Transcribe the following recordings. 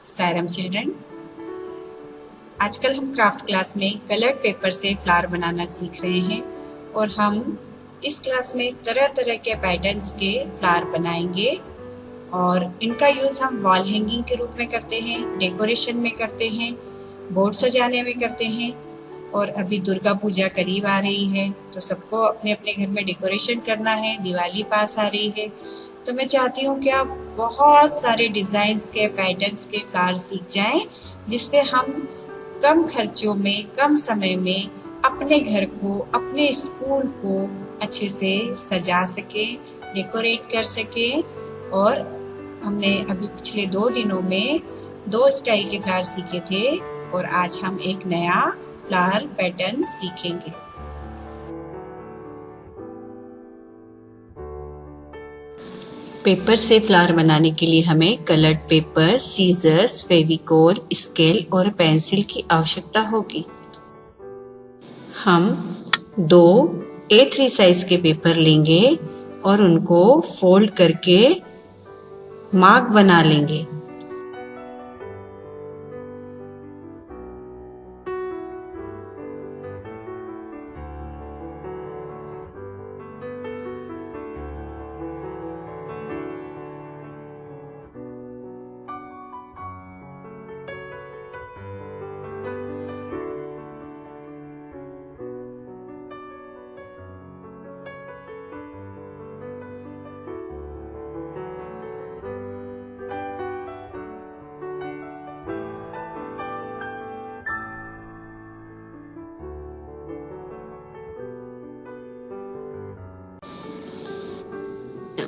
सायरम children, आजकल हम craft class में कलर्ड पेपर से फ्लावर बनाना सीख रहे हैं और हम इस क्लास में तरह तरह के पैटर्न्स के फ्लावर बनाएंगे और इनका यूज़ हम वॉल हैंगिंग के रूप में करते हैं, डेकोरेशन में करते हैं, बोर्ड सजाने में करते हैं। और अभी दुर्गा पूजा करीब आ रही है तो सबको अपने अपने घर में डेकोरेशन करना है, दिवाली पास आ रही है, तो मैं चाहती हूँ कि आप बहुत सारे डिज़ाइंस के पैटर्न्स के फ्लावर सीख जाएं, जिससे हम कम खर्चों में, कम समय में अपने घर को, अपने स्कूल को अच्छे से सजा सकें, डेकोरेट कर सकें। और हमने अभी पिछले 2 दिनों में 2 स्टाइल के फ्लावर सीखे थे और आज हम एक नया फ्लावर पैटर्न सीखेंगे। पेपर से फ्लावर बनाने के लिए हमें coloured paper, scissors, Fevicol, scale और पेंसिल की आवश्यकता होगी। हम 2 A3 साइज के पेपर लेंगे और उनको फोल्ड करके मार्क बना लेंगे।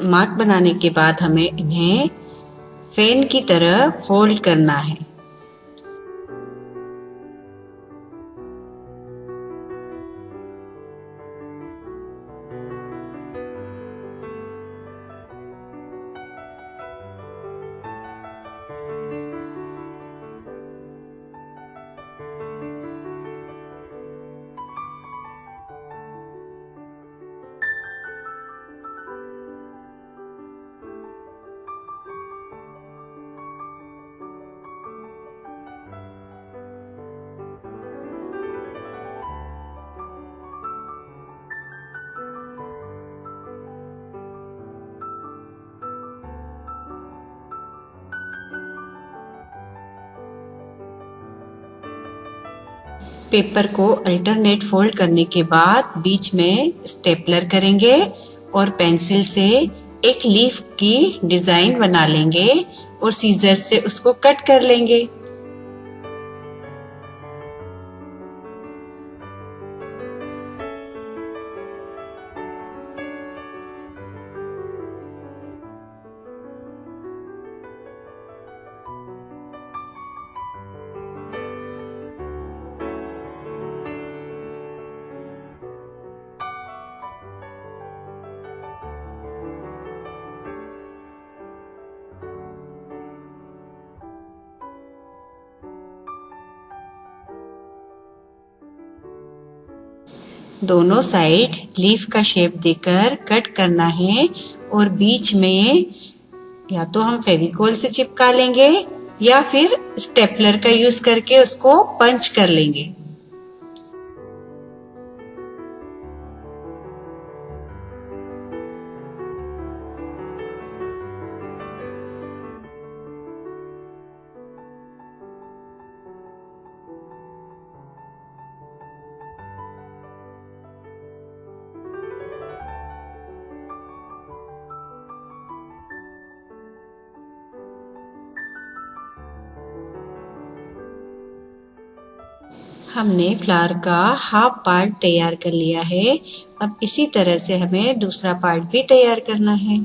मार्क बनाने के बाद हमें इन्हें फैन की तरह फोल्ड करना है। पेपर को अल्टरनेट फोल्ड करने के बाद बीच में स्टेपलर करेंगे और पेंसिल से एक लीफ की डिजाइन बना लेंगे और सीजर से उसको कट कर लेंगे। दोनों साइड लीफ का शेप देकर कट करना है और बीच में या तो हम फेविकोल से चिपका लेंगे या फिर स्टेपलर का यूज करके उसको पंच कर लेंगे। हमने फ्लावर का हाफ पार्ट तैयार कर लिया है। अब इसी तरह से हमें दूसरा पार्ट भी तैयार करना है।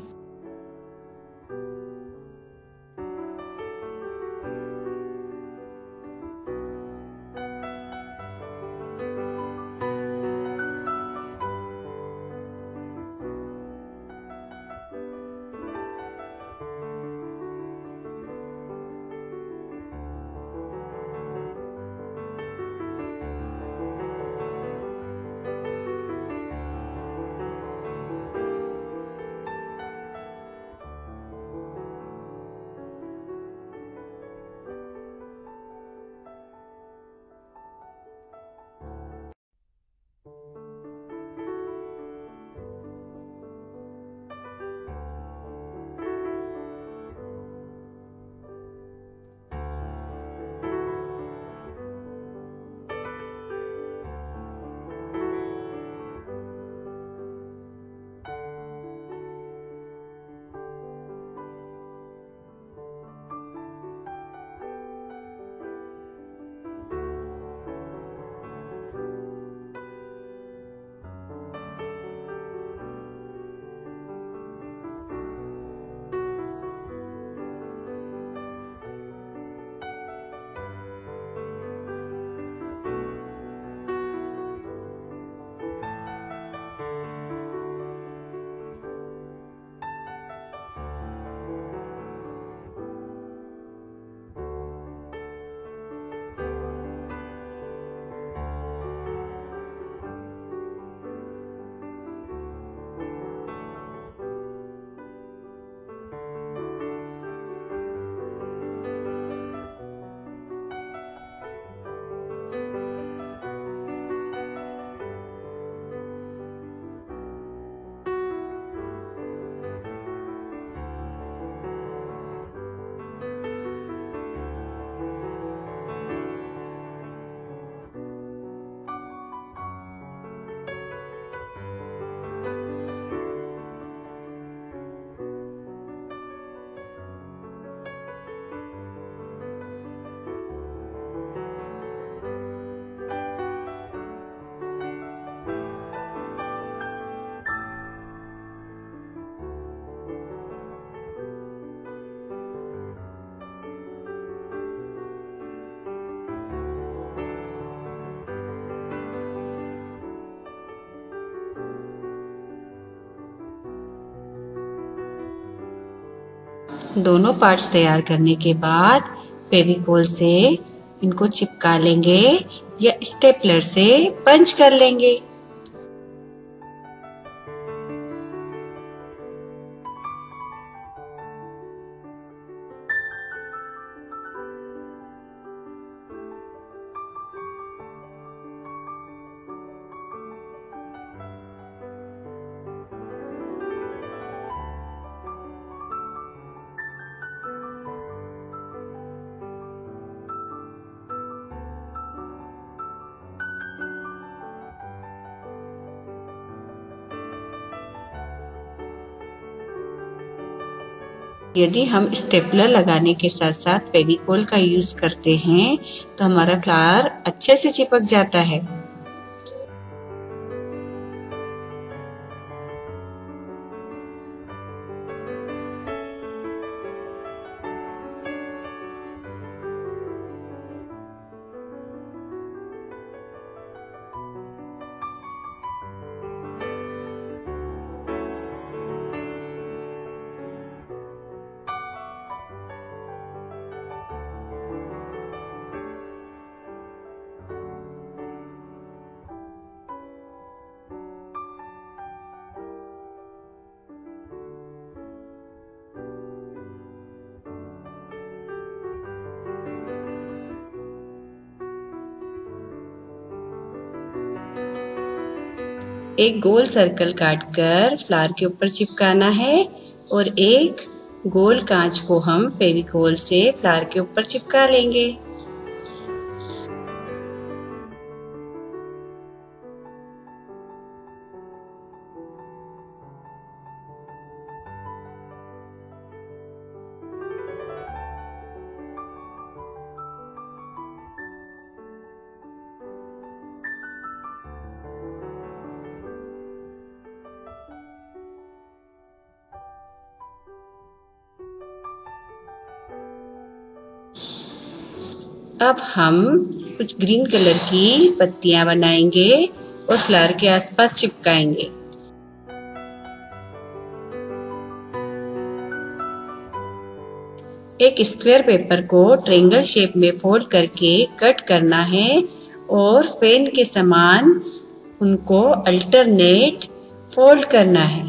दोनों पार्ट्स तैयार करने के बाद फेविकोल से इनको चिपका लेंगे या स्टेपलर से पंच कर लेंगे। यदि हम स्टेपलर लगाने के साथ साथ फेविकोल का यूज करते हैं तो हमारा फ्लावर अच्छे से चिपक जाता है। एक गोल सर्कल काटकर फ्लावर के ऊपर चिपकाना है और एक गोल कांच को हम फेविकोल से फ्लावर के ऊपर चिपका लेंगे। अब हम कुछ ग्रीन कलर की पत्तियां बनाएंगे और फ्लावर के आसपास चिपकाएंगे। एक स्क्वायर पेपर को ट्रायंगल शेप में फोल्ड करके कट करना है और फैन के समान उनको अल्टरनेट फोल्ड करना है।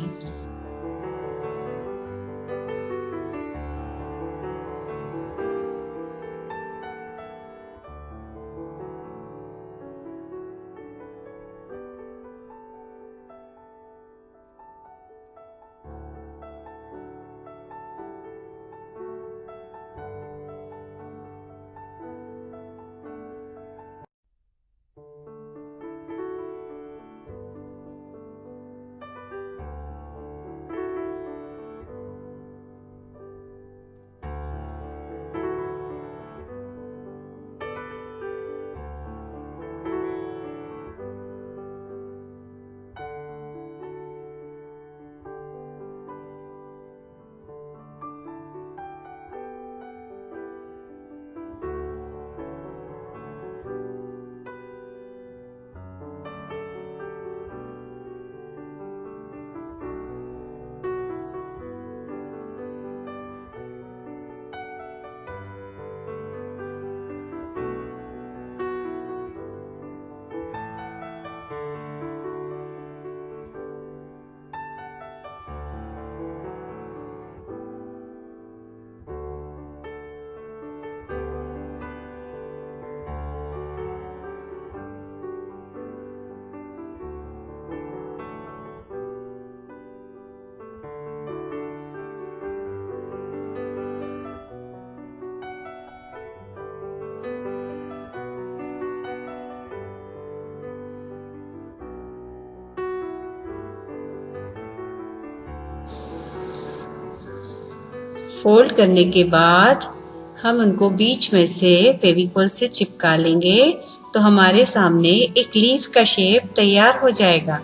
फोल्ड करने के बाद हम उनको बीच में से फेविकोल से चिपका लेंगे तो हमारे सामने एक लीफ का शेप तैयार हो जाएगा।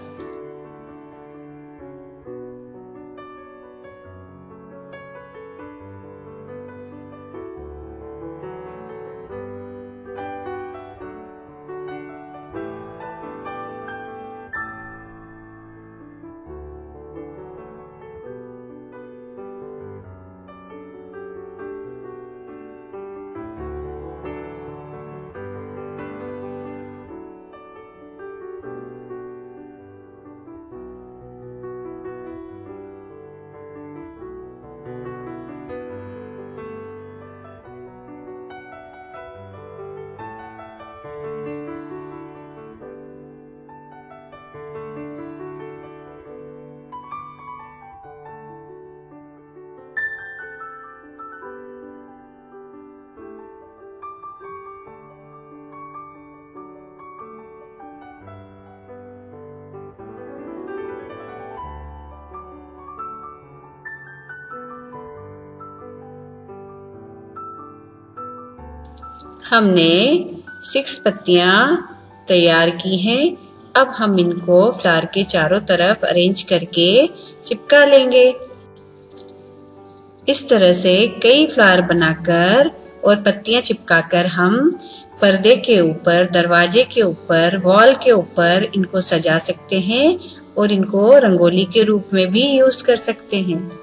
हमने 6 पत्तियां तैयार की हैं। अब हम इनको फ्लावर के चारों तरफ अरेंज करके चिपका लेंगे। इस तरह से कई फ्लावर बनाकर और पत्तियां चिपकाकर हम पर्दे के ऊपर, दरवाजे के ऊपर, वॉल के ऊपर इनको सजा सकते हैं और इनको रंगोली के रूप में भी यूज कर सकते हैं।